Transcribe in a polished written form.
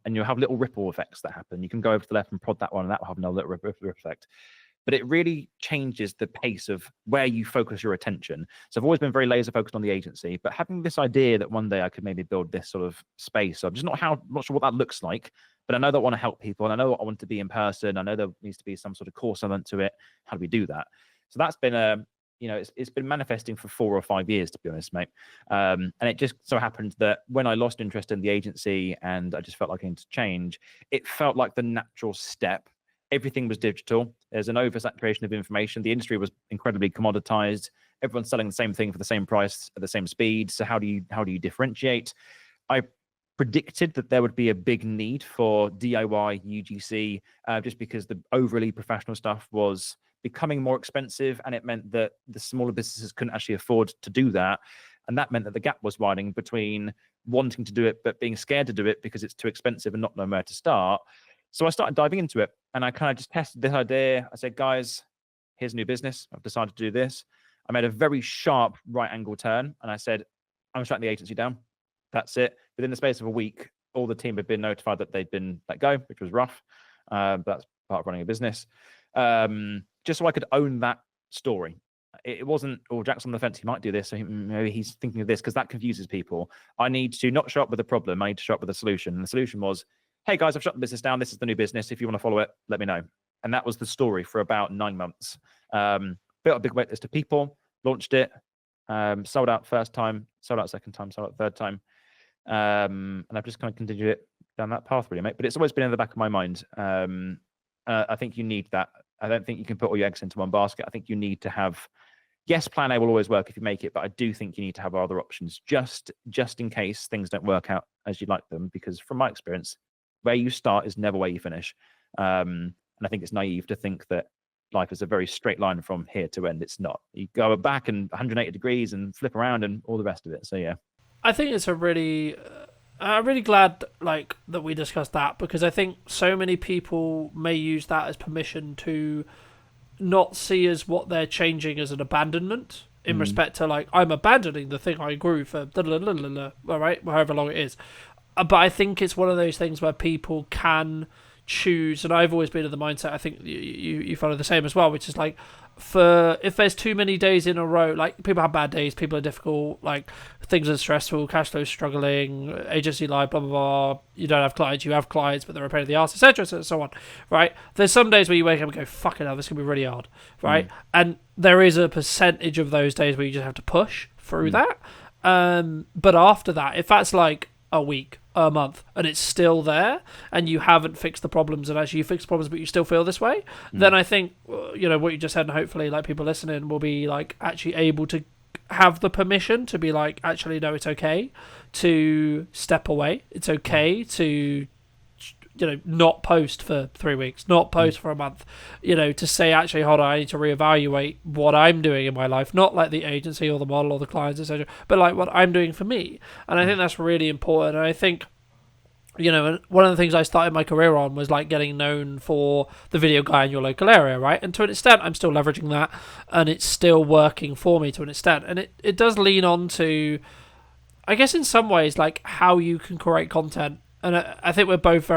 and you'll have little ripple effects that happen. You can go over to the left and prod that one, and that will have another little ripple effect. But it really changes the pace of where you focus your attention. So I've always been very laser focused on the agency, but having this idea that one day I could maybe build this sort of space, I'm just not sure what that looks like, but I know that I want to help people, and I know what I want to be in person. I know there needs to be some sort of course element to it. How do we do that? So that's been it's been manifesting for 4 or 5 years, to be honest, mate. And it just so happened that when I lost interest in the agency and I just felt like I needed to change, it felt like the natural step. Everything was digital. There's an oversaturation of information. The industry was incredibly commoditized. Everyone's selling the same thing for the same price at the same speed. So how do you differentiate? I predicted that there would be a big need for DIY UGC just because the overly professional stuff was becoming more expensive, and it meant that the smaller businesses couldn't actually afford to do that. And that meant that the gap was widening between wanting to do it but being scared to do it because it's too expensive and not knowing where to start. So I started diving into it, and I kind of just tested this idea. I said, guys, here's a new business. I've decided to do this. I made a very sharp right angle turn, and I said, I'm shutting the agency down. That's it. Within the space of a week, all the team had been notified that they'd been let go, which was rough. But that's part of running a business. Just so I could own that story. It wasn't, Jack's on the fence, he might do this, so maybe he's thinking of this, because that confuses people. I need to not show up with a problem, I need to show up with a solution. And the solution was, hey guys, I've shut the business down. This is the new business. If you want to follow it, let me know. And that was the story for about 9 months. Built a big wait list of people, launched it, sold out first time, sold out second time, sold out third time. And I've just kind of continued it down that path, really, mate. But it's always been in the back of my mind. I think you need that. I don't think you can put all your eggs into one basket. I think you need to have, yes, plan A will always work if you make it, but I do think you need to have other options just in case things don't work out as you'd like them. Because from my experience, where you start is never where you finish. And I think it's naive to think that life is a very straight line from here to end. It's not. You go back and 180 degrees and flip around and all the rest of it. So, yeah. I think it's I'm really glad that we discussed that, because I think so many people may use that as permission to not see as what they're changing as an abandonment in respect to I'm abandoning the thing I grew for all right, however long it is. But I think it's one of those things where people can choose, and I've always been of the mindset, I think you follow the same as well, which is if there's too many days in a row, people have bad days, people are difficult, things are stressful, cash flow's struggling, agency life, blah blah blah, you don't have clients, you have clients but they're a pain in the arse, etc, so on, right? There's some days where you wake up and go, fucking hell, this can be really hard, right? And there is a percentage of those days where you just have to push through that, but after that, if that's a week, a month, and it's still there, and you haven't fixed the problems, and actually you fix the problems but you still feel this way, then I think what you just said, and hopefully people listening will be actually able to have the permission to be actually, no, it's okay to step away, it's okay to not post for 3 weeks, not post for a month, to say, actually, hold on, I need to reevaluate what I'm doing in my life, not the agency or the model or the clients, etc., but what I'm doing for me. And I think that's really important. And I think, one of the things I started my career on was getting known for the video guy in your local area, right? And to an extent, I'm still leveraging that, and it's still working for me to an extent. And it does lean on to, I guess, in some ways, how you can create content. And I think we're both very